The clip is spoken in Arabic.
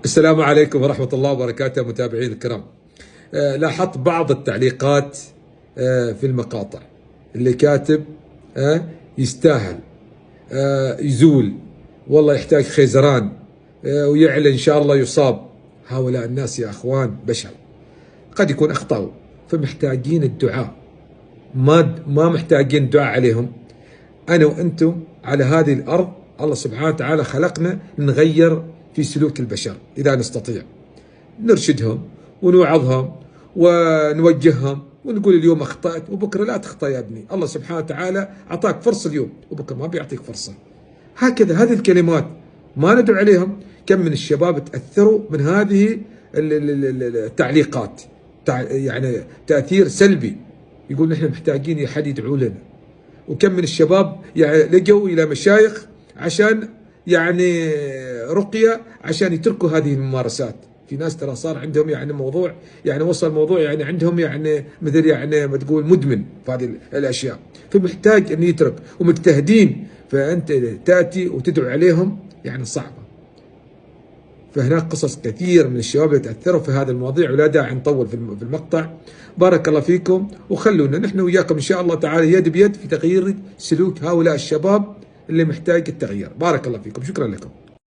السلام عليكم ورحمة الله وبركاته متابعين الكرام. لاحظت بعض التعليقات في المقاطع اللي كاتب يستاهل، يزول، والله يحتاج خيزران، ويعلن إن شاء الله يصاب. هؤلاء الناس يا أخوان بشر، قد يكون أخطأوا، فمحتاجين الدعاء، ما محتاجين الدعاء عليهم. أنا وأنتم على هذه الأرض الله سبحانه وتعالى خلقنا نغير في سلوك البشر إذا نستطيع، نرشدهم ونوعظهم ونوجههم ونقول اليوم أخطأت وبكرة لا تخطأ يا ابني، الله سبحانه وتعالى أعطاك فرصة اليوم وبكرة ما بيعطيك فرصة. هكذا هذه الكلمات ما ندعو عليهم. كم من الشباب تأثروا من هذه التعليقات، يعني تأثير سلبي، يقول نحن محتاجين حد يدعو لنا. وكم من الشباب يعني لجوا إلى مشايخ عشان يعني رقية، عشان يتركوا هذه الممارسات. في ناس ترى صار عندهم يعني موضوع، يعني وصل موضوع يعني عندهم يعني مثل يعني ما تقول مدمن في هذه الأشياء، فمحتاج أن يترك، ومجتهدين، فأنت تأتي وتدعو عليهم يعني صعبة. فهناك قصص كثير من الشباب يتأثروا في هذا المواضيع، ولا داعي نطول في المقطع. بارك الله فيكم، وخلونا نحن وياكم إن شاء الله تعالى يد بيد في تغيير سلوك هؤلاء الشباب اللي محتاج التغيير. بارك الله فيكم، شكرا لكم.